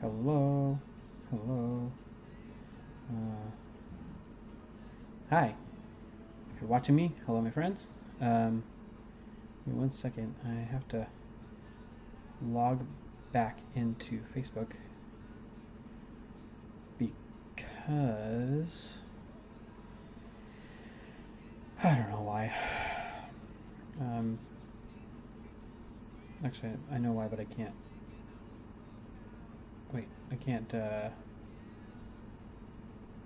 Hello. Hello. Hi. If you're watching me, hello, my friends. Give me 1 second. I have to log back into Facebook because I don't know why. Actually, I know why, but I can't. Wait, I can't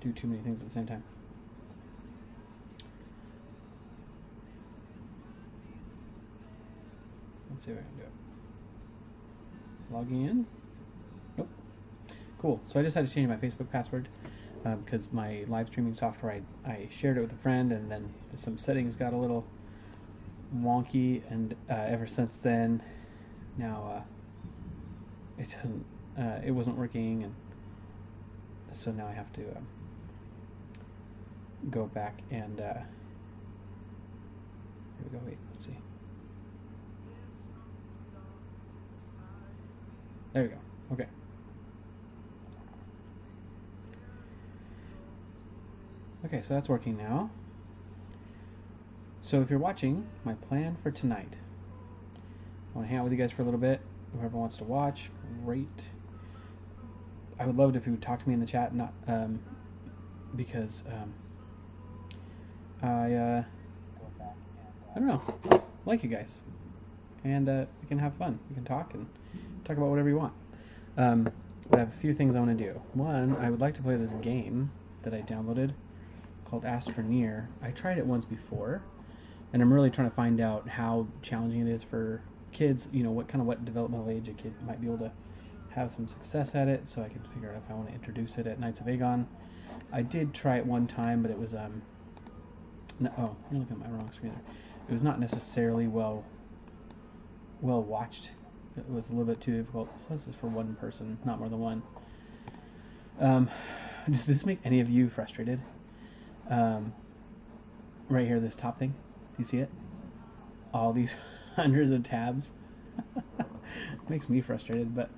do too many things at the same time. Let's see if I can do it. Logging in? Nope. Cool. So I just had to change my Facebook password because my live streaming software, I shared it with a friend, and then some settings got a little wonky, and ever since then, now it wasn't working, and so now I have to go back and here we go. Wait, let's see. There we go. Okay. Okay, so that's working now. So if you're watching, my plan for tonight, I want to hang out with you guys for a little bit. Whoever wants to watch, great. I would love it if you would talk to me in the chat, not because I don't know, I like you guys, and we can have fun. We can talk and talk about whatever you want. But I have a few things I want to do. One, I would like to play this game that I downloaded called Astroneer. I tried it once before, and I'm really trying to find out how challenging it is for kids. You know, what developmental age a kid might be able to have some success at it, so I can figure out if I want to introduce it at Knights of Aegon. I did try it one time, but it was no, oh, you're looking at my wrong screen there. It was not necessarily well watched. It was a little bit too difficult. Plus, it's for one person, not more than one. Does this make any of you frustrated? Right here, this top thing. Do you see it? All these hundreds of tabs. Makes me frustrated, but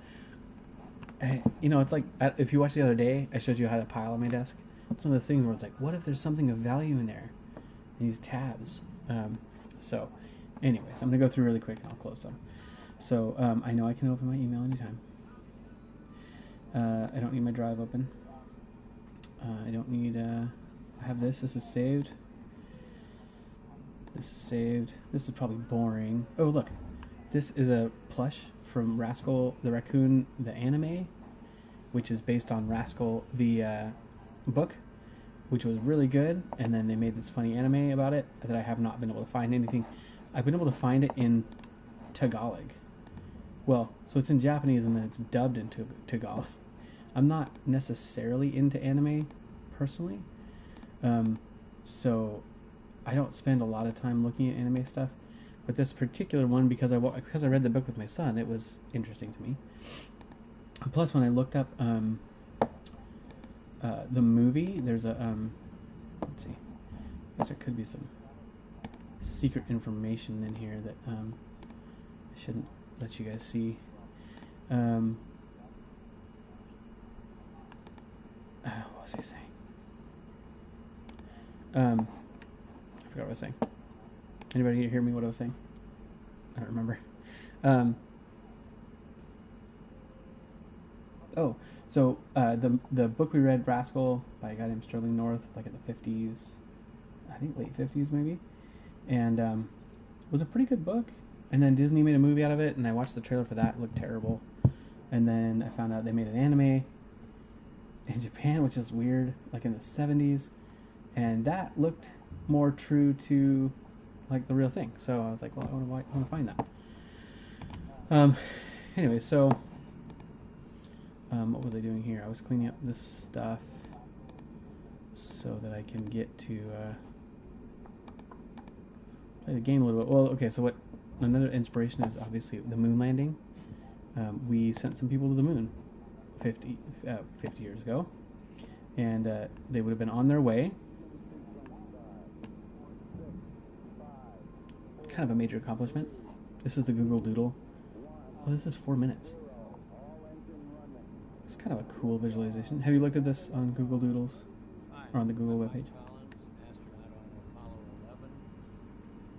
you know, it's like if you watched the other day, I showed you how to pile on my desk. It's one of those things where it's like, what if there's something of value in there? These tabs. So, anyways, I'm gonna go through really quick and I'll close them. So I know I can open my email anytime. I don't need my drive open. I don't need. I have this. This is saved. This is saved. This is probably boring. Oh, look. This is a plush from Rascal the Raccoon, the anime, which is based on Rascal the book, which was really good. And then they made this funny anime about it that I have not been able to find anything. I've been able to find it in Tagalog. Well, so it's in Japanese and then it's dubbed into Tagalog. I'm not necessarily into anime personally, so I don't spend a lot of time looking at anime stuff. But this particular one, because I read the book with my son, it was interesting to me. Plus, when I looked up the movie, there's a let's see, I guess there could be some secret information in here that I shouldn't let you guys see. What was I saying? I forgot what I was saying. Anybody hear me what I was saying? I don't remember. Oh, so the book we read, Rascal, by a guy named Sterling North, like in the 50s, I think late 50s maybe, and was a pretty good book. And then Disney made a movie out of it, and I watched the trailer for that. It looked terrible. And then I found out they made an anime in Japan, which is weird, like in the 70s, and that looked more true to like the real thing. So I was like, well, I want to find that. Anyway, so what was I doing here? I was cleaning up this stuff so that I can get to play the game a little bit. Well, okay, so another inspiration is obviously the moon landing. We sent some people to the moon 50 years ago, and they would have been on their way. Kind of a major accomplishment. This is the Google Doodle. Oh, this is 4 minutes. It's kind of a cool visualization. Have you looked at this on Google Doodles? Or on the Google webpage? Astronaut on Apollo 11.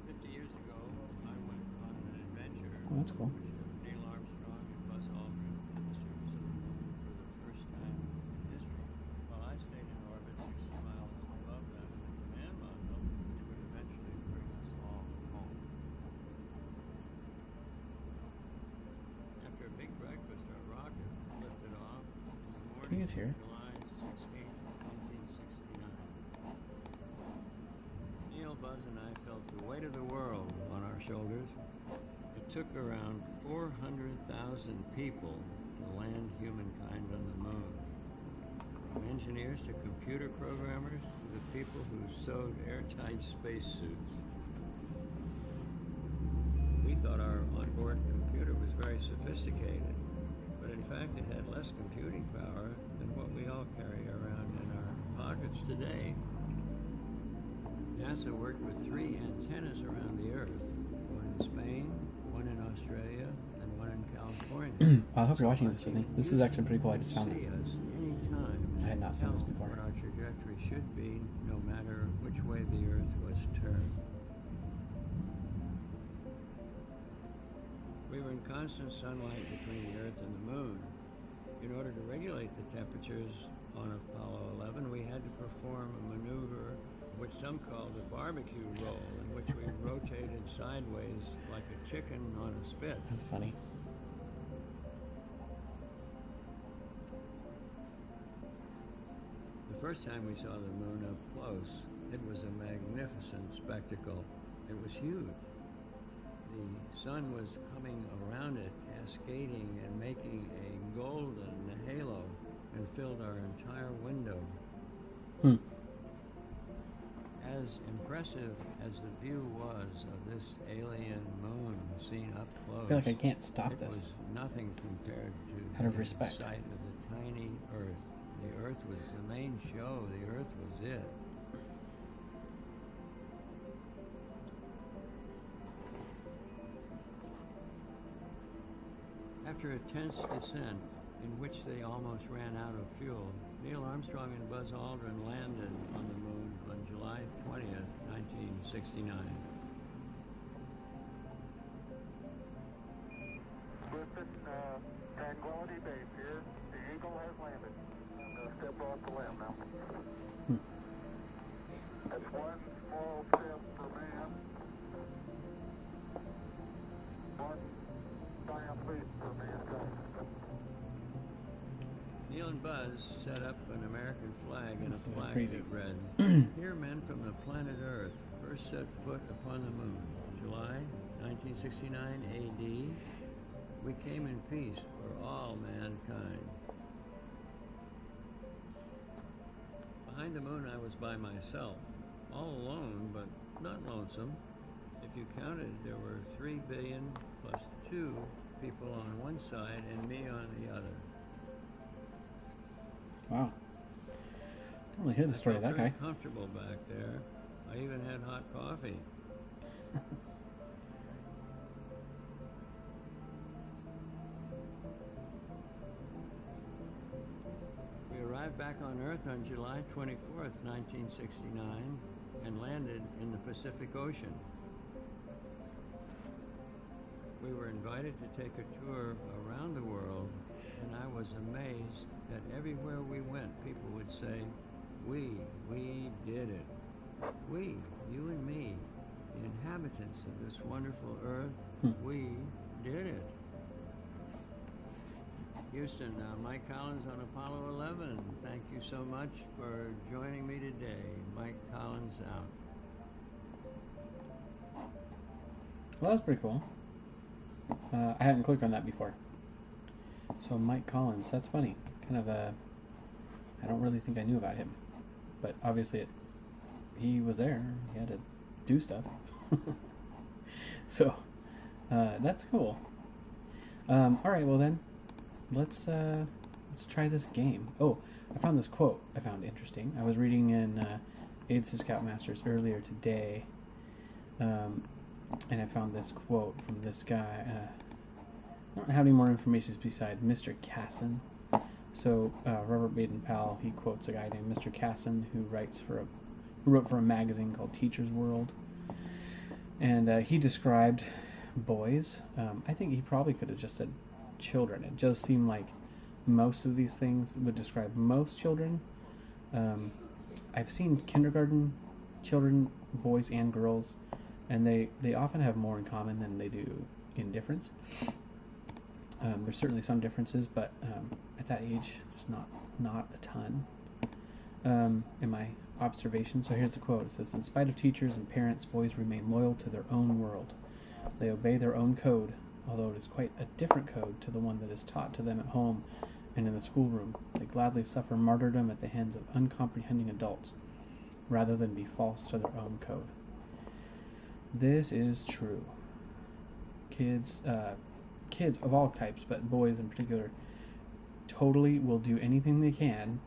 50 years ago, I went on an adventure. Oh, that's cool. Which took Neil Armstrong and Buzz Aldrin to the surface of the moon for the first time in history. While I stayed in orbit 60 miles above them in the command module, which would eventually bring us all home. After a big breakfast, our rocket lifted off in the morning. I think it's here. July 16, 1969. Neil, Buzz, and I felt the weight of the world on our shoulders. It took around 400,000 people to land humankind on the moon. From engineers to computer programmers to the people who sewed airtight spacesuits. We thought our onboard computer was very sophisticated, but in fact it had less computing power than what we all carry around in our pockets today. NASA worked with 3 antennas around the Earth, one in Spain, one in Australia, and one in California. I hope you're watching this with me. This is actually pretty cool. I just found this. Anytime. I had not seen this before. What our trajectory should be, no matter which way the Earth was turned. We were in constant sunlight between the Earth and the Moon. In order to regulate the temperatures on Apollo 11, we had to perform a maneuver which some called a barbecue roll, in which we rotated sideways like a chicken on a spit. That's funny. The first time we saw the moon up close, it was a magnificent spectacle. It was huge. The sun was coming around it, cascading and making a golden halo, and filled our entire window. As impressive as the view was of this alien moon seen up close, I feel like I can't stop it this. was nothing compared to Out of the respect. sight of the tiny Earth. The Earth was the main show. The Earth was it. After a tense descent, in which they almost ran out of fuel, Neil Armstrong and Buzz Aldrin landed on the moon on July 20th, 1969. Listen, Tranquility Base here. The Eagle has landed. I'm going to step off the limb now. That's one small step for man. One giant leap for mankind. Neil and Buzz set up an American flag and a That's plaque crazy. that read, "Here men from the planet Earth first set foot upon the moon. July 1969 AD. We came in peace for all mankind." Behind the moon I was by myself, all alone, but not lonesome. If you counted, there were 3 billion plus 2 people on one side and me on the other. Wow. I don't really hear the story of that guy. I felt very comfortable back there. I even had hot coffee. We arrived back on Earth on July 24th, 1969, and landed in the Pacific Ocean. We were invited to take a tour around the world, and I was amazed that everywhere we went, people would say, we did it. We, you and me, the inhabitants of this wonderful Earth, we did it. Houston, Mike Collins on Apollo 11. Thank you so much for joining me today. Mike Collins out. Well, that's pretty cool. I hadn't clicked on that before. So Mike Collins, that's funny. Kind of I don't really think I knew about him, but obviously he was there. He had to do stuff. So that's cool. All right, well then, let's try this game. Oh, I found this quote. I found interesting. I was reading in Aids to Scoutmasters earlier today. and I found this quote from this guy. I don't have any more information besides Mr. Casson. So Robert Baden-Powell, he quotes a guy named Mr. Casson who wrote for a magazine called Teacher's World, and he described boys. I think he probably could have just said children. It does seem like most of these things would describe most children. I've seen kindergarten children, boys and girls, and they often have more in common than they do in difference. There's certainly some differences, but at that age, just not a ton in my observation. So here's the quote. It says, "In spite of teachers and parents, boys remain loyal to their own world. They obey their own code, although it is quite a different code to the one that is taught to them at home and in the schoolroom. They gladly suffer martyrdom at the hands of uncomprehending adults, rather than be false to their own code." This is true. Kids of all types, but boys in particular, totally will do anything they can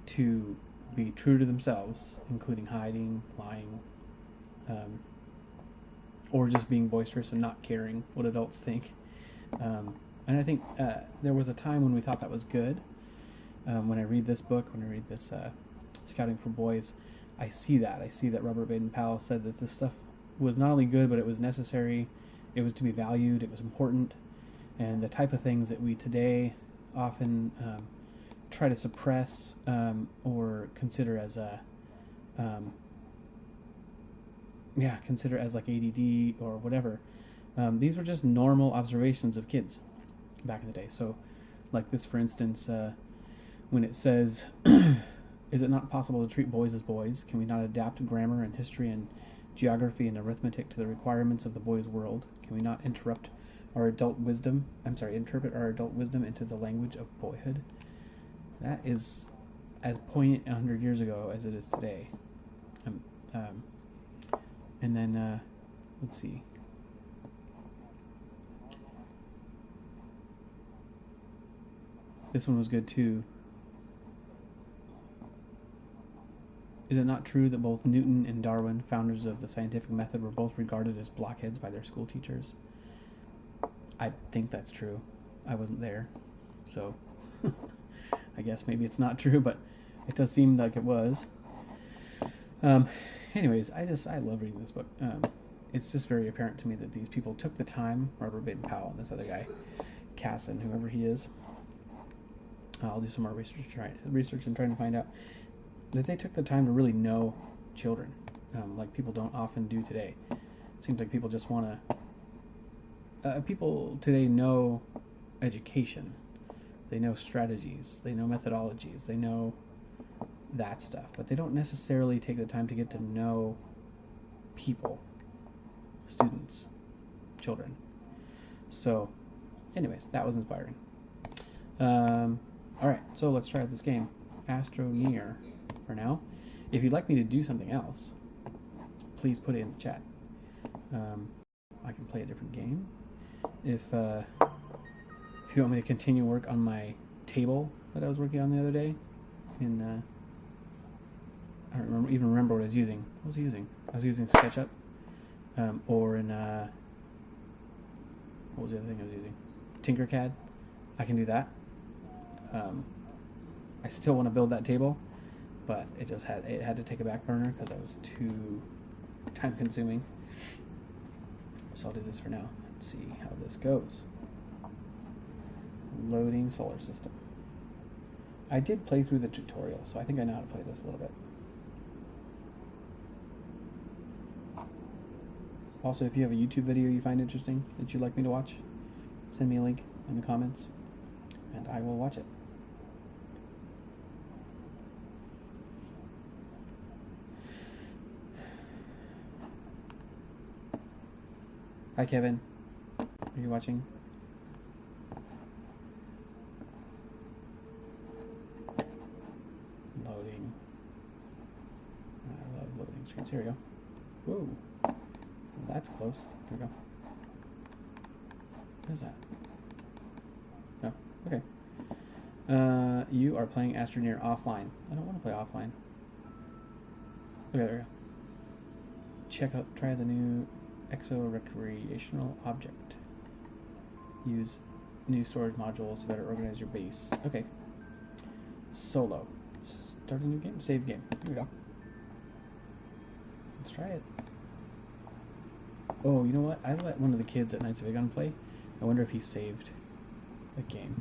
to be true to themselves, including hiding, lying, or just being boisterous and not caring what adults think. And I think there was a time when we thought that was good. When I read this book, when I read this Scouting for Boys, I see that. I see that Robert Baden-Powell said that this stuff was not only good, but it was necessary. It was to be valued. It was important. And the type of things that we today often try to suppress or consider as like ADD or whatever. These were just normal observations of kids back in the day. So, like this, for instance, when it says, "Is it not possible to treat boys as boys? Can we not adapt grammar and history and geography and arithmetic to the requirements of the boys' world? Can we not interpret our adult wisdom into the language of boyhood?" That is as poignant 100 years ago as it is today. And then, let's see. This one was good too. "Is it not true that both Newton and Darwin, founders of the scientific method, were both regarded as blockheads by their school teachers?" I think that's true. I wasn't there, so I guess maybe it's not true, but it does seem like it was. Anyways, I love reading this book. It's just very apparent to me that these people took the time, Robert Baden-Powell and this other guy, Casson, whoever he is. I'll do some more research and trying to find out that they took the time to really know children, like people don't often do today. It seems like people just want to. People today know education, they know strategies, they know methodologies, they know that stuff, but they don't necessarily take the time to get to know people, students, children. So, anyways, that was inspiring. Alright, so let's try out this game, Astroneer, for now. If you'd like me to do something else, please put it in the chat. I can play a different game. If you want me to continue work on my table that I was working on the other day, I don't even remember what I was using. What was I using? I was using SketchUp, or in what was the other thing I was using? Tinkercad. I can do that. I still want to build that table, but it had to take a back burner because I was too time consuming. So I'll do this for now. Let's see how this goes. Loading solar system. I did play through the tutorial, so I think I know how to play this a little bit. Also, if you have a YouTube video you find interesting that you'd like me to watch, send me a link in the comments, and I will watch it. Hi, Kevin. Are you watching? Loading. I love loading screens. Here we go. Whoa. That's close. Here we go. What is that? Oh, okay. You are playing Astroneer offline. I don't want to play offline. Okay, there we go. Try the new Exo recreational object. Use new storage modules to better organize your base. Okay. Solo. Start a new game. Save game. Here we go. Let's try it. Oh, you know what? I let one of the kids at Knights of Aegon play. I wonder if he saved a game.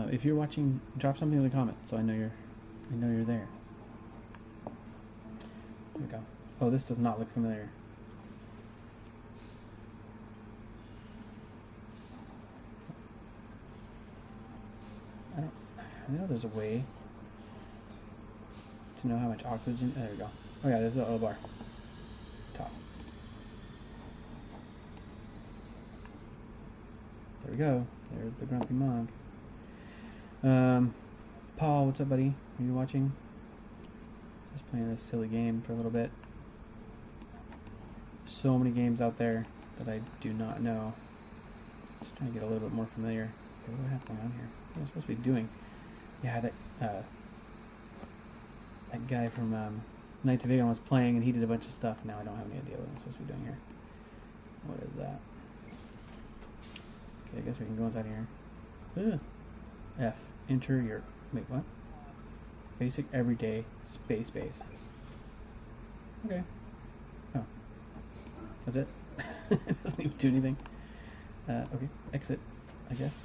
If you're watching, drop something in the comments so I know you're there. There we go. Oh, this does not look familiar. I know there's a way to know how much oxygen. There we go. Oh yeah, there's a O bar. Top. There we go. There's the Grumpy Monk. Paul, what's up, buddy? Are you watching? Just playing this silly game for a little bit. So many games out there that I do not know. Just trying to get a little bit more familiar. Okay, what do I have going on here? What am I supposed to be doing? Yeah, that guy from Knights of Aegon was playing, and he did a bunch of stuff. Now I don't have any idea what I'm supposed to be doing here. What is that? Okay, I guess I can go inside here. Ugh. F. Enter your... Wait, what? Basic everyday space base. Okay. Oh. That's it? It doesn't even do anything. Okay. Exit, I guess.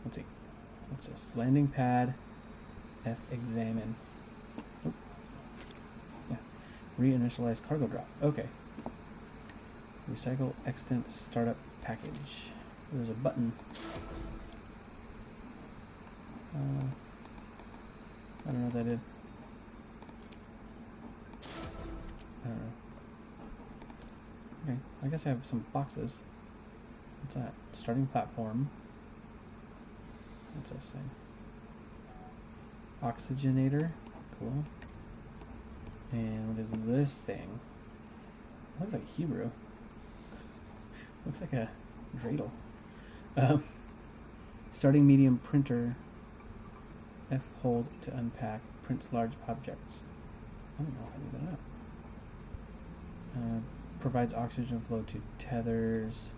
Let's see. What's this? Landing pad. F. Examine. Oh. Yeah. Reinitialize cargo drop. Okay. Recycle extant startup package. There's a button. I don't know what that did. I don't know. Okay, I guess I have some boxes. What's that? Starting platform. What's this thing? Oxygenator. Cool. And what is this thing? It looks like Hebrew. Looks like a dreidel. Starting medium printer. F hold to unpack. Prints large objects. I don't know if I knew that up. Provides oxygen flow to tethers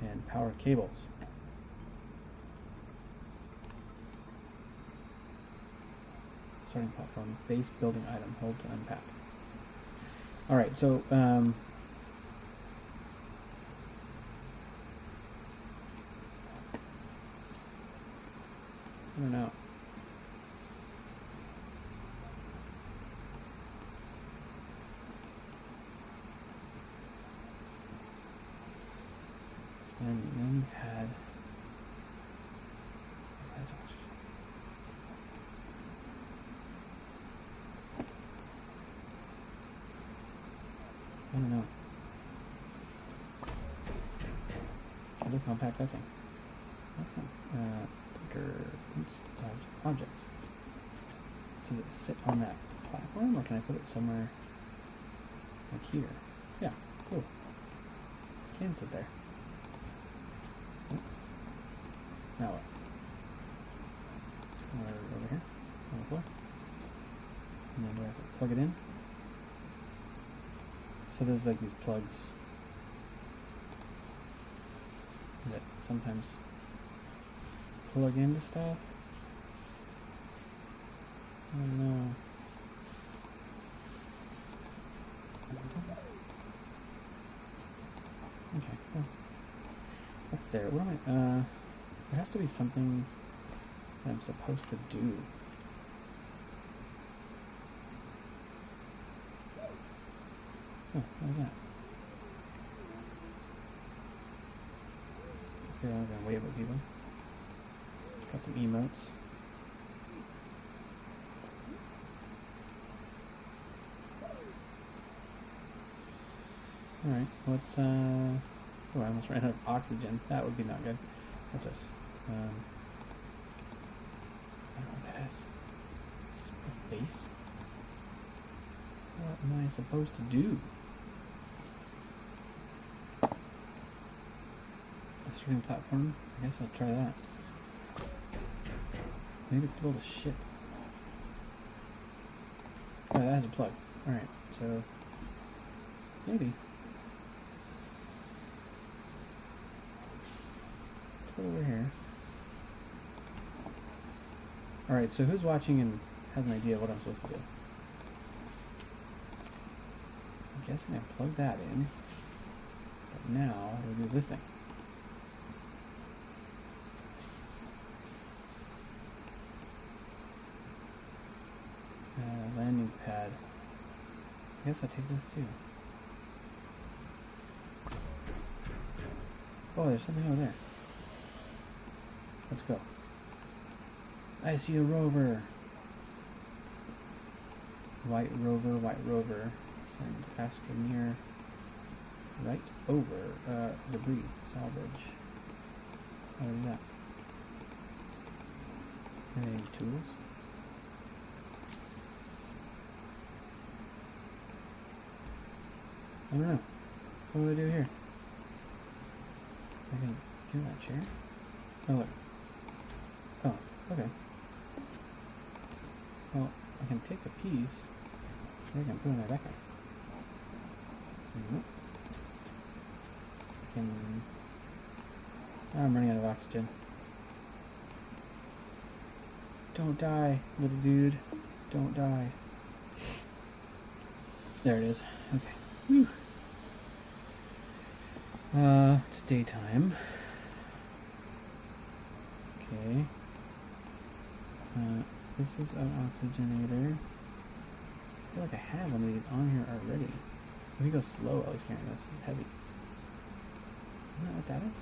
and power cables. Starting platform. Base building item. Hold to unpack. Alright, so I don't know. And then had I don't know. I'll just unpack that thing. That's fine. Objects. Does it sit on that platform, or can I put it somewhere like here? Yeah, cool. It can sit there. Oh. Now what? Over here, on the floor. And then do I have to plug it in? So there's like these plugs that sometimes plug into stuff. I don't know. Okay, well, that's there. What am I, there has to be something that I'm supposed to do. Oh, what was that? Okay, I'm gonna wave at people. Got some emotes. Alright, let's, oh, I almost ran out of oxygen. That would be not good. What's this? I don't know what that is. Just put base? What am I supposed to do? A streaming platform? I guess I'll try that. Maybe it's to build a ship. Oh, that has a plug. Alright, so maybe. Let's put it over here. Alright, so who's watching and has an idea what I'm supposed to do? I'm guessing I plug that in. But now we'll do this thing. Landing pad. I guess I'll take this too. Oh, there's something over there. Let's go. I see a rover. White rover. Send astroneer right over. Debris. Salvage. How do that? Any tools? I don't know. What do I do here? I can get that chair? Oh, look. Oh, okay. Well, I can take a piece. I can put it in my backpack. Nope. I can... Oh, I'm running out of oxygen. Don't die, little dude. Don't die. There it is. Okay. Whew. It's daytime. Okay. This is an oxygenator. I feel like I have one of these on here already. If we go slow, I was carrying this. It's heavy. Isn't that what that is?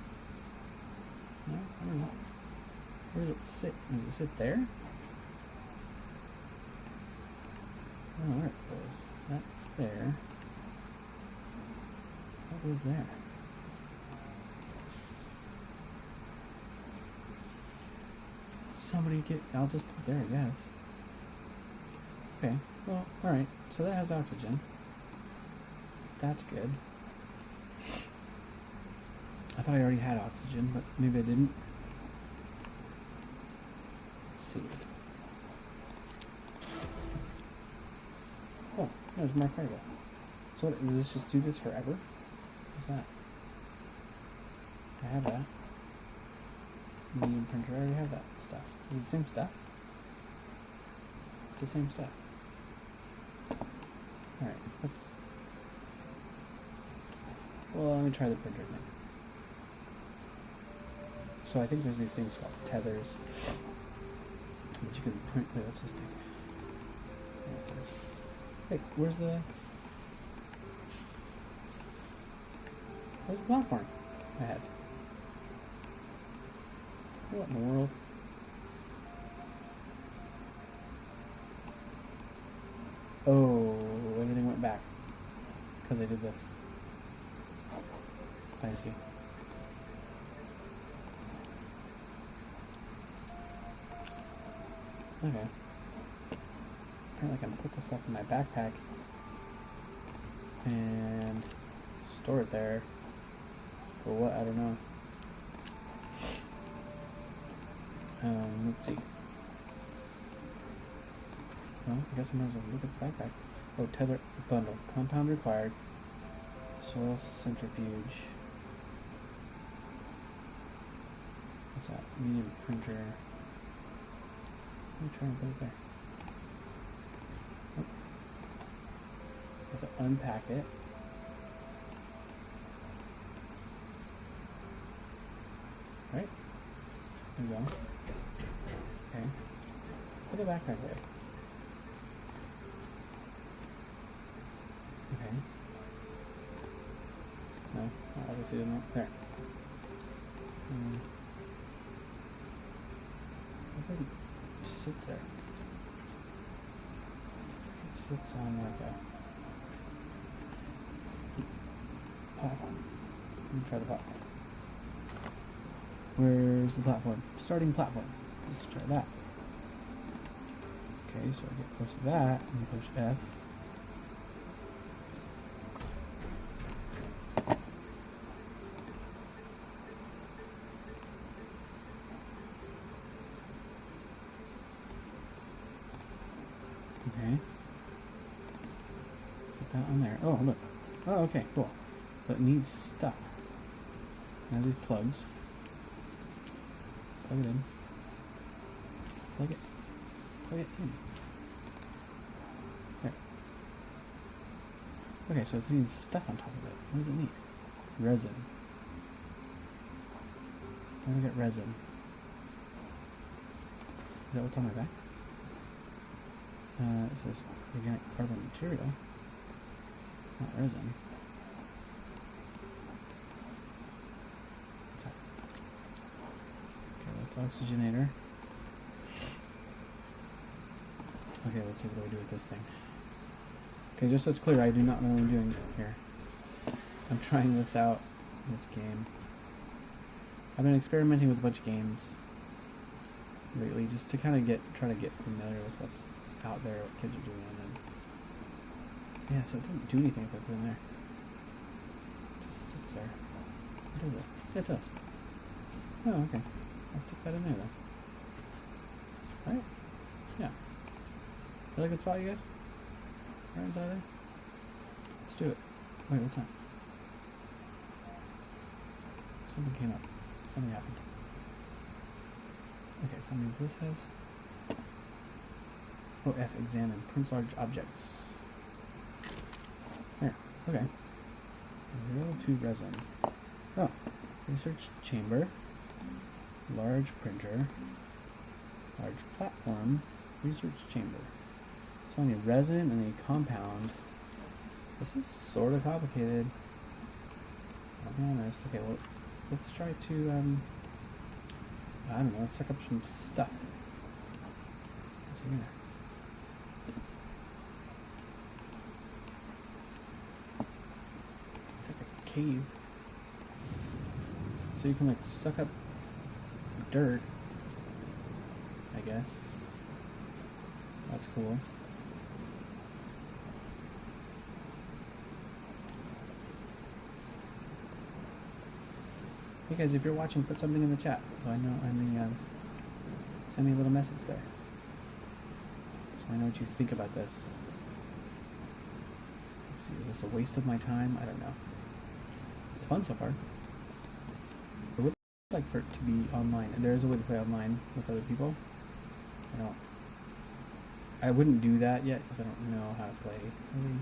No? I don't know. Where does it sit? Does it sit there? I don't know where it goes. That's there. What goes there? Somebody get... I'll just put it there, I guess. Okay, well, alright. So that has oxygen. That's good. I thought I already had oxygen, but maybe I didn't. Let's see. Oh, there's more cargo. So what, does this just do this forever? What's that? I have that. Medium printer, I already have that stuff. Is it the same stuff? It's the same stuff. Alright, let's... Well, let me try the printer thing. So I think there's these things called tethers that you can print. Wait, what's this thing? Wait, where's the platform I had? What in the world? Oh, everything went back because I did this. I see. Okay. Apparently I can put the stuff in my backpack and store it there. For what? I don't know. Let's see. Well, I guess I might as well look at the backpack. Oh, tether bundle. Compound required. Soil centrifuge. What's that? Medium printer. Let me try and put it there. Oh. Have to unpack it. Right? There we go. Okay. Put the backpack there. Okay. No, obviously not. There. It doesn't. It just sits there. It sits on like a platform. Let me try the platform. Where's the platform? Starting platform. Let's try that. Okay, so I get close to that and push F. Oh, look. Oh, okay, cool. So it needs stuff. Now these plugs. Plug it in. Plug it. Plug it in. There. Okay, so it needs stuff on top of it. What does it need? Resin. How do I get resin? Is that what's on my back? It says organic carbon material. Not resin. What's that? Okay, that's oxygenator. Okay, let's see what do we do with this thing. Okay, just so it's clear, I do not know what I'm doing here. I'm trying this out in this game. I've been experimenting with a bunch of games lately just to kind of try to get familiar with what's out there, what kids are doing, and yeah, so it doesn't do anything if I put it in there. It just sits there. What does it? Yeah, it does. Oh, okay. I'll stick that in there then. Right? Yeah. Is that a good spot, you guys? Right inside there? Let's do it. Wait, what's that? Something came up. Something happened. Okay, so that means this has... Oh, F, examine. Prints large objects. There. Okay. 02 resin. Oh. Research chamber. Large printer. Large platform. Research chamber. So I need resin and a compound. This is sort of complicated. I'll be honest. Okay, well, let's try to, I don't know, suck up some stuff. What's in here? It's like a cave. So you can, like, suck up dirt, I guess. That's cool. Hey guys, if you're watching, put something in the chat so I know. Send me a little message there so I know what you think about this. Let's see, is this a waste of my time? I don't know. It's fun so far. I would like for it to be online, and there is a way to play online with other people. I wouldn't do that yet because I don't know how to play really,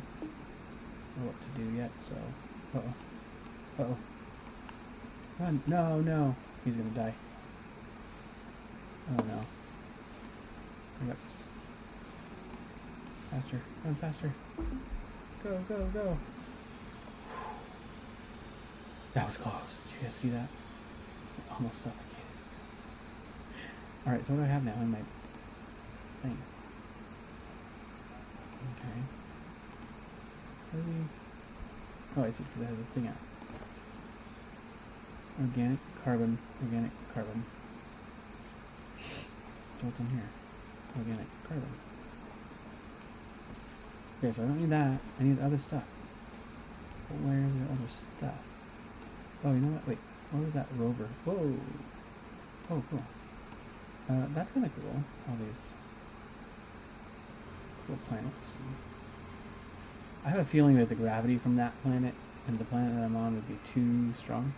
or what to do yet. So, uh-oh. Run! No, no! He's gonna die. Oh no. Hurry up. Faster. Run faster. Go, go, go. That was close. Did you guys see that? Almost suffocated. Alright, so what do I have now in my thing? Okay. Where is he? Oh, I see, because it has a thing out. Organic carbon, organic carbon. So what's in here? Organic carbon. Okay, so I don't need that. I need other stuff. But where is the other stuff? Oh, you know what? Wait, where was that rover? Whoa! Oh, cool. That's kind of cool. All these cool planets. I have a feeling that the gravity from that planet and the planet that I'm on would be too strong.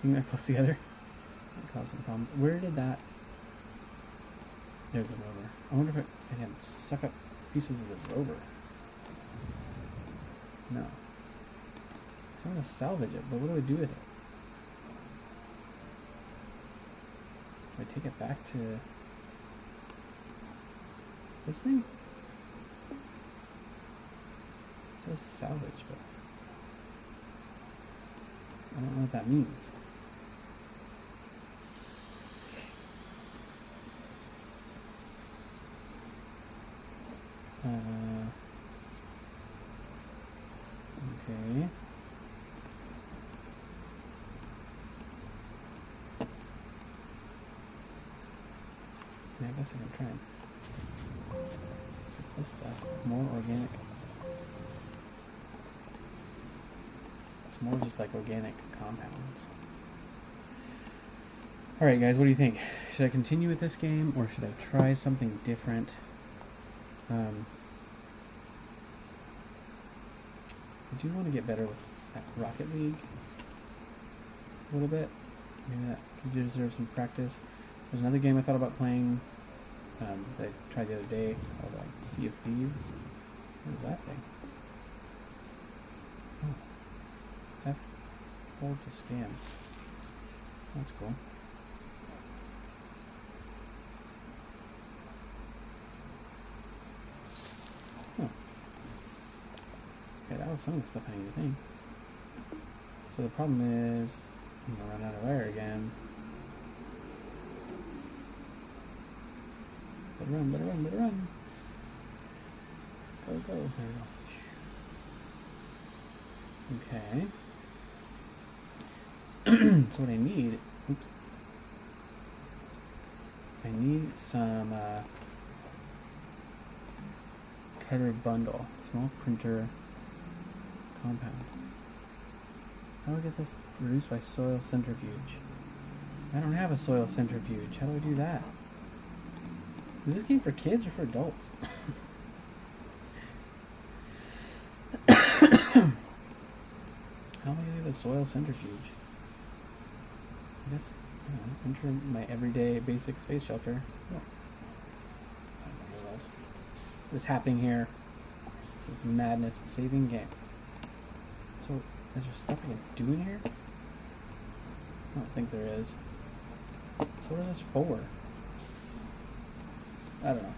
Being that close together might cause some problems. Where did that... There's a rover. I wonder if I can suck up pieces of the rover. No. So I'm going to salvage it, but what do I do with it? Do I take it back to this thing? It says salvage, but I don't know what that means. Okay. Yeah, I guess I can try and get this stuff. More organic. It's more just like organic compounds. Alright guys, what do you think? Should I continue with this game or should I try something different? I do want to get better with that Rocket League a little bit. Maybe that could deserve some practice. There's another game I thought about playing that I tried the other day called Sea of Thieves. What is that thing? Oh. F hold to scan. That's cool. Huh. Okay, that was some of the stuff I need to think. So the problem is, I'm gonna run out of air again. Better run, better run, better run. Go, go. There we go. Okay. So what I need, oops. I need some cutter bundle, small printer compound. How do I get this produced by soil centrifuge? I don't have a soil centrifuge. How do I do that? Is this game for kids or for adults? How am I gonna get a soil centrifuge? I guess, enter my everyday basic space shelter. Oh. What is happening here? This is madness. Saving game. So, is there stuff I can do in here? I don't think there is. So what is this for? I don't know.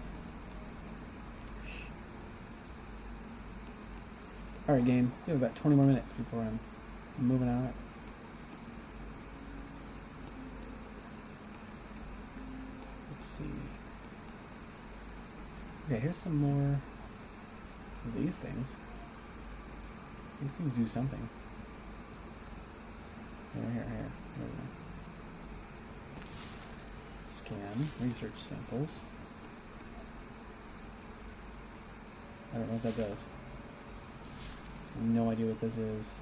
Alright game, we have about 20 more minutes before I'm moving out. Let's see. Okay, here's some more of these things. These things do something. Here. There we go. Scan, research samples. I don't know what that does. I have no idea what this is.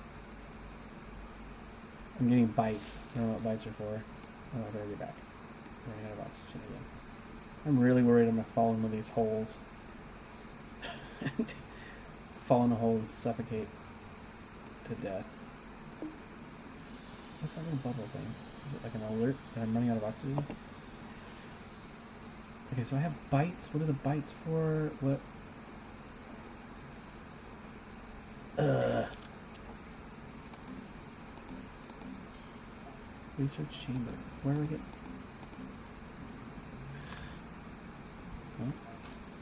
I'm getting bites. I don't know what bites are for. Oh, I better get back. I'm running out of oxygen again. I'm really worried I'm going to fall in one of these holes. Fall in a hole and suffocate to death. What's that little bubble thing? Is it like an alert that I'm running out of oxygen? Okay, so I have bites. What are the bites for? What? Research chamber. Where do I get?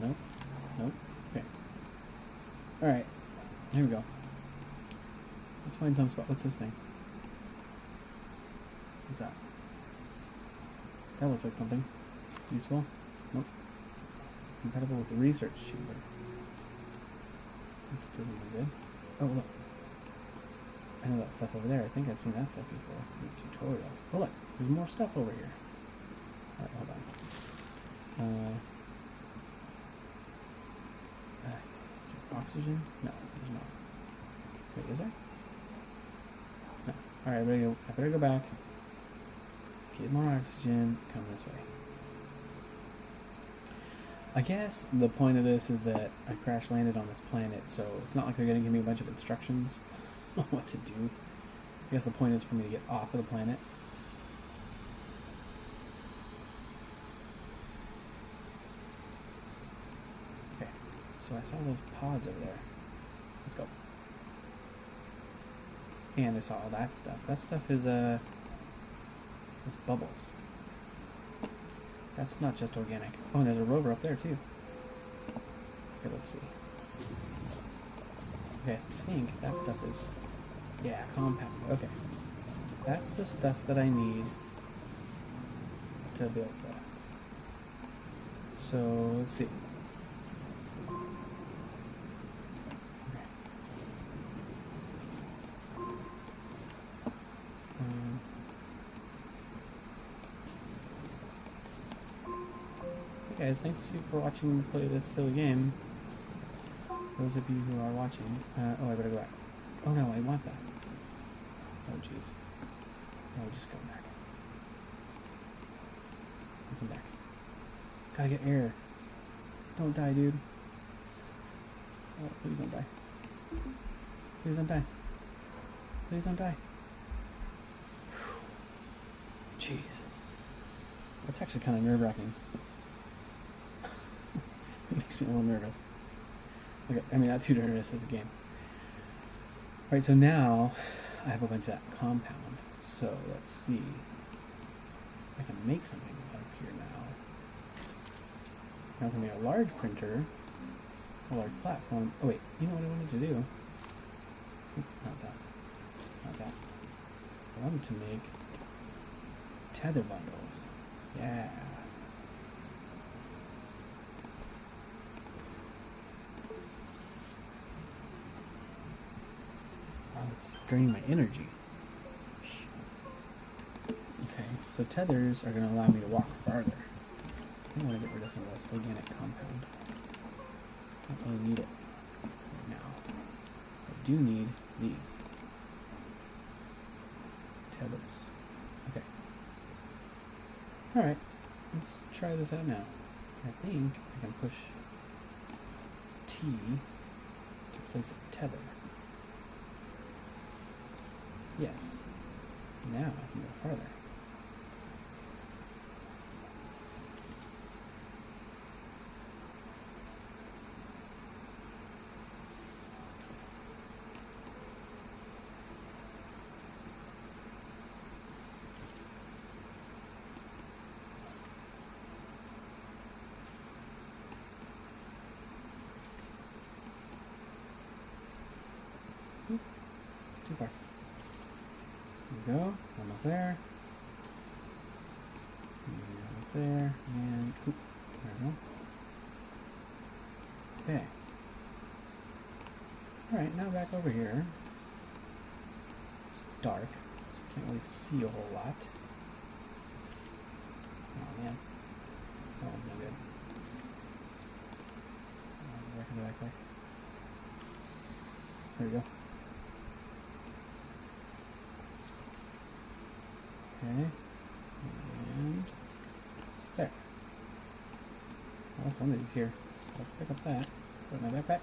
Nope. Okay. Alright. Here we go. Let's find some spot. What's this thing? What's that? That looks like something useful. Nope. Compatible with the research chamber. That's doesn't look good. Oh, look. I know that stuff over there. I think I've seen that stuff before in the tutorial. Oh, look. There's more stuff over here. Alright, hold on. Is there oxygen? No, there's not. Wait, is there? No. Alright, I better go back. Get more oxygen. Come this way. I guess the point of this is that I crash landed on this planet, so it's not like they're going to give me a bunch of instructions on what to do. I guess the point is for me to get off of the planet. Okay, so I saw those pods over there. Let's go. And I saw all that stuff. That stuff is it's bubbles. That's not just organic. Oh, and there's a rover up there too. Okay, let's see. Okay, I think that stuff is, yeah, compound. Okay, that's the stuff that I need to build that. So let's see. Guys, thanks for watching me play this silly game. Those of you who are watching. Oh, I better go back. Oh no, I want that. Oh jeez. No, just go back. Come back. Gotta get air. Don't die, dude. Oh, please don't die. Please don't die. Please don't die. Jeez. That's actually kind of nerve-wracking. It makes me a little nervous. Okay, I mean, not too nervous as a game. Alright, so now I have a bunch of that compound. So let's see. I can make something out of here now. Now I can make a large printer, a large platform. Oh wait, you know what I wanted to do? Oop, not that. Not that. I wanted to make tether bundles. Yeah. Wow, it's draining my energy. Okay, so tethers are going to allow me to walk farther. I want to get rid of some of this organic compound. I don't really need it right now. I do need these tethers. Okay. Alright, let's try this out now. I think I can push T to place a tether. Yes. Now I can go farther. Too far. There we go. Almost there. Almost there. And oop, there we go. Okay. Alright, now back over here. It's dark, so you can't really see a whole lot. Oh man. That one's no good. Back in the back there. There we go. Okay, and there. Well, one of these here. So I'll pick up that. Put it in my backpack.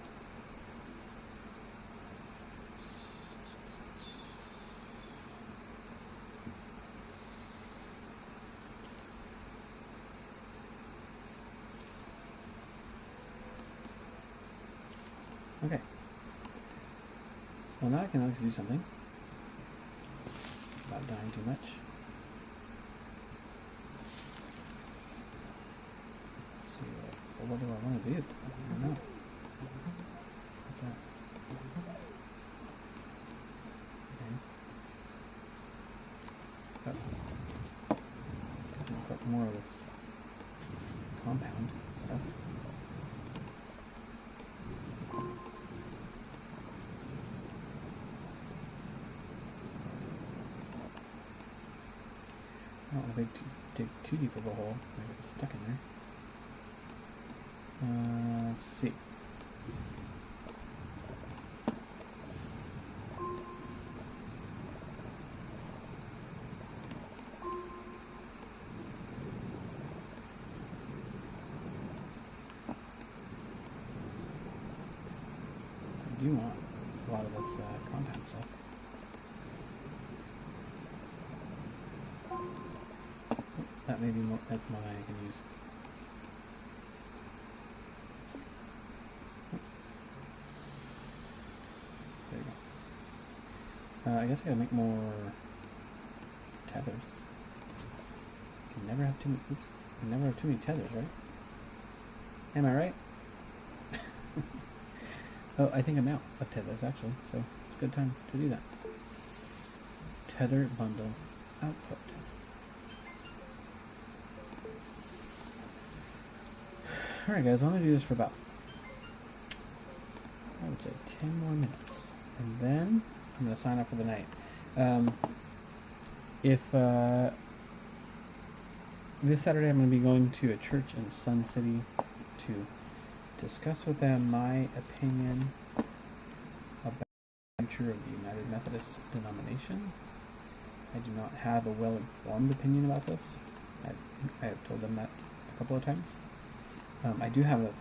Okay. Well, now I can actually do something without dying too much. What do I want to do? I don't know. What's that? Okay. Oh. Guess I'll put more of this compound stuff. I don't want to dig too deep of a hole. I get stuck in there. Let's see. I do want a lot of this compound stuff. That may be more, that's more than I can use. There you go. I guess I gotta make more tethers. Can never have too many. Oops. Can never have too many tethers, right? Am I right? Oh, I think I'm out of tethers actually, so it's a good time to do that. Tether bundle output. Alright guys, I'm going to do this for about, I would say 10 more minutes. And then I'm going to sign up for the night. This Saturday I'm going to be going to a church in Sun City to discuss with them my opinion about the future of the United Methodist denomination. I do not have a well-informed opinion about this. I have told them that a couple of times. I do have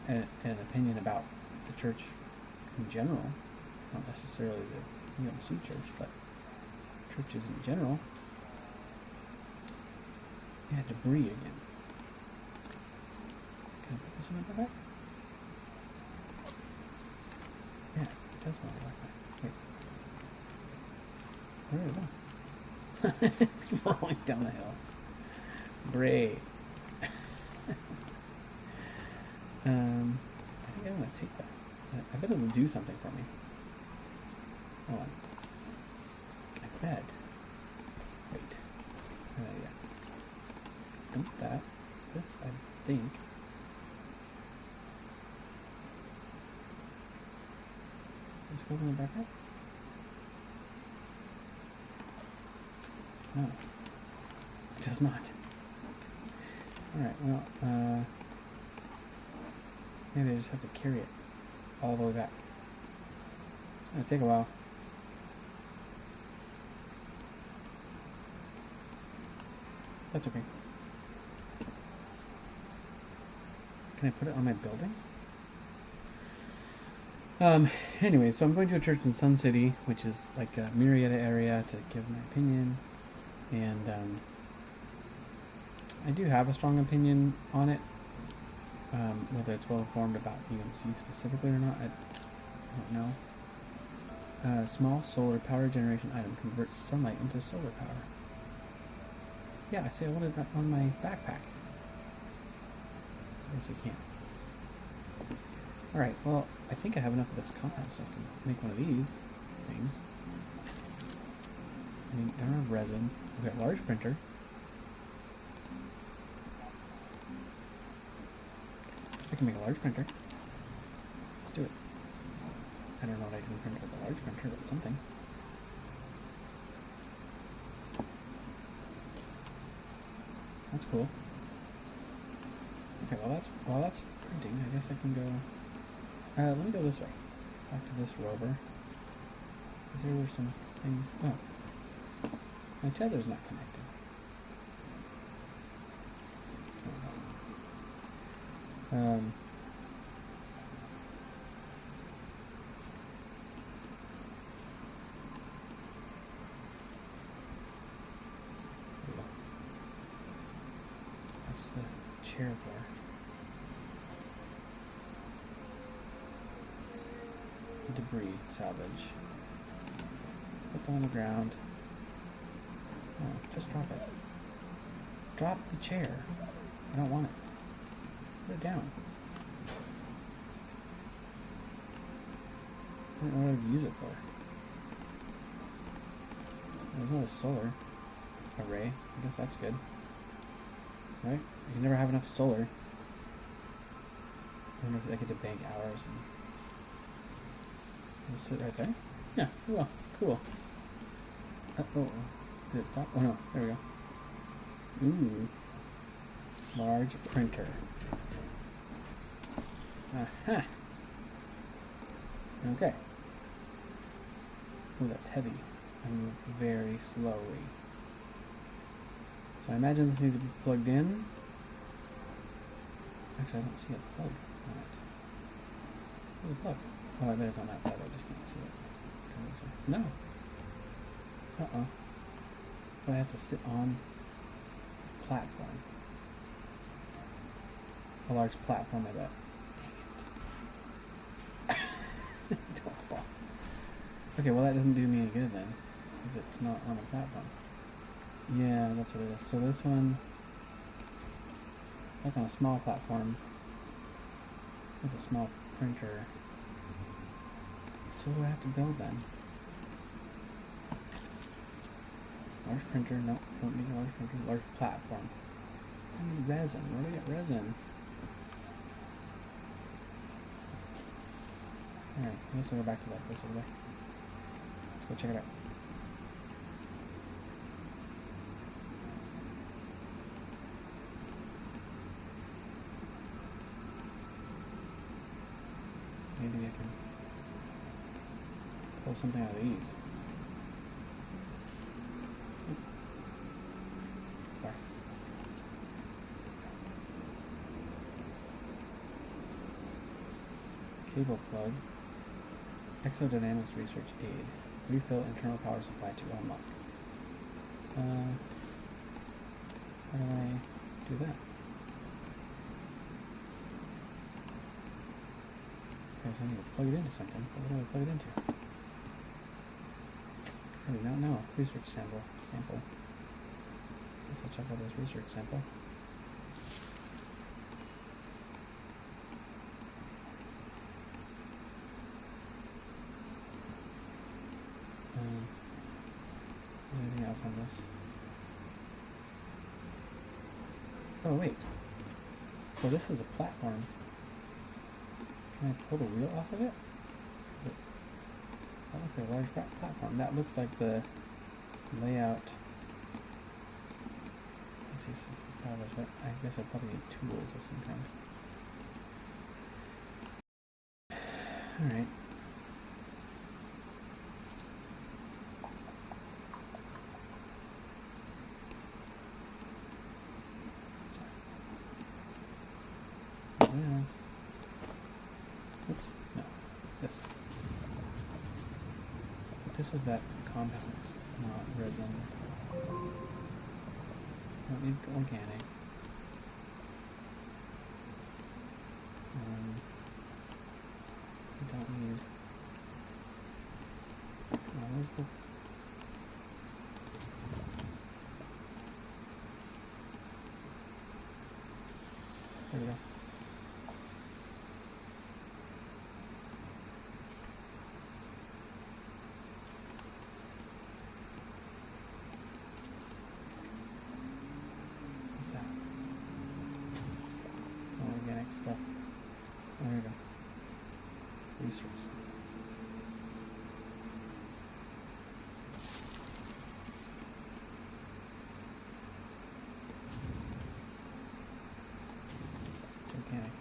an opinion about the church in general, Not necessarily the UMC church, but churches in general. Yeah, debris again. Can I put this in my backpack? Yeah, it does go in my backpack. Wait. Where did it go? It's rolling down the hill. Great. I think I'm gonna take that. I bet it'll do something for me. Hold on. I bet. Wait. Yeah. Dump that. This, I think. Does it go in the backpack? No. It does not. Alright, well, maybe I just have to carry it all the way back. It's gonna take a while. That's okay. Can I put it on my building? Anyway, so I'm going to a church in Sun City, which is like a Marietta area, to give my opinion. And, I do have a strong opinion on it. Whether it's well informed about UMC specifically or not, I don't know. Small solar power generation item converts sunlight into solar power. Yeah, I say I wanted that on my backpack. I guess I can't. Alright, well, I think I have enough of this compound stuff to make one of these things. I mean, I don't have resin. We've got a large printer. I can make a large printer. Let's do it. I don't know what I can print with a large printer, but something. That's cool. Okay, while that's printing, I guess I can go. Let me go this way. Back to this rover. Because there were some things. Oh, my tether's not connected. That's the chair for. Debris salvage. Put them on the ground. Oh, just drop it. Drop the chair. I don't want it. Put it down. I don't know what I'd use it for. There's no solar array. I guess that's good. Right? You can never have enough solar. I wonder if I get to bank hours and it'll sit right there. Yeah, well, cool. Oh, did it stop? Oh no, there we go. Ooh. Large printer. Aha. Okay. Oh, that's heavy. I move very slowly. So I imagine this needs to be plugged in. Actually, I don't see a plug on it. Where's the plug? Oh, I bet it's on that side. I just can't see it. No. Uh-oh. But it has to sit on a platform. A large platform, I bet. Dang it. Don't fall. Okay, well that doesn't do me any good then, because it's not on a platform. Yeah, that's what it is. So this one, that's on a small platform with a small printer. So what do I have to build then? Large printer, no, don't need a large printer, large platform. I need resin, where do I get resin? Alright, I guess we'll go back to that place over there. Let's go check it out. Maybe I can pull something out of these. There. Cable plug. Exodynamics research aid. Refill internal power supply to unlock. How do I do that? Okay, so I need to plug it into something. What do I plug it into? I do not know. Research sample. Guess I'll check out this research sample. Anything else on this? Oh wait. So this is a platform. Can I pull the wheel off of it? That looks like a large platform. That looks like the layout. Let's see, since it's salvage, but I guess I probably need tools of some kind. Alright. Oops, no. This. But this is that compound, it's not resin. Don't need organic. We don't need. Where's the. There we go. What's that? Organic stuff. There we go. Research. Organic.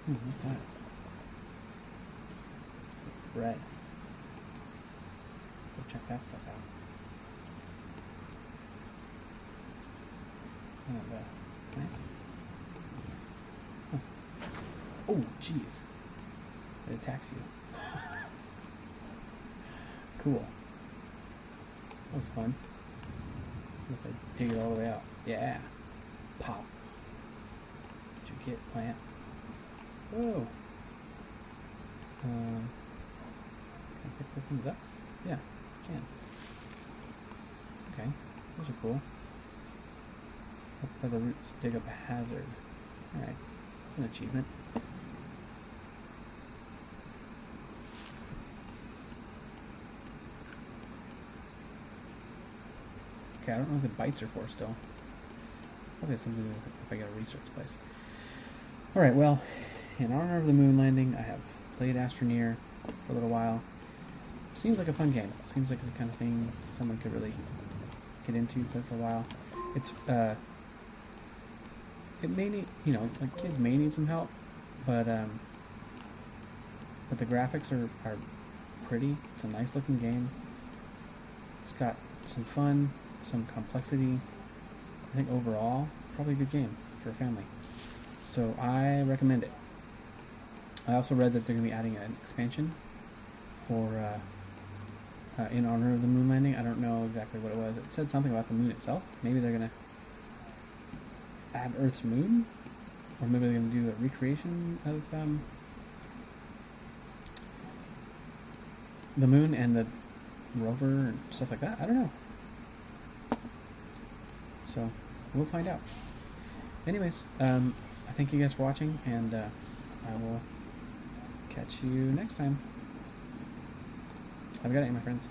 What's that? Bread. Go check that stuff out. And, plant. Huh. Oh, jeez. It attacks you. Cool. That was fun. If I dig it all the way out. Yeah. Pop. Did you get plant? Whoa. Can I pick those things up? Yeah, I can. Okay, those are cool. Up by the roots, dig up a hazard. Alright, that's an achievement. Okay, I don't know what the bites are for still. Probably something to do with if I get a research place. Alright, well, in honor of the moon landing, I have played Astroneer for a little while. Seems like a fun game. Seems like the kind of thing someone could really get into, play for a while. It's, it may need, you know, like kids may need some help, but the graphics are pretty. It's a nice looking game. It's got some fun, some complexity. I think overall, probably a good game for a family. So I recommend it. I also read that they're going to be adding an expansion for in honor of the moon landing. I don't know exactly what it was. It said something about the moon itself. Maybe they're going to add Earth's moon, or maybe they're going to do a recreation of the moon and the rover and stuff like that. I don't know. So we'll find out. Anyways, I thank you guys for watching, and I will catch you next time. Have a good night, my friends.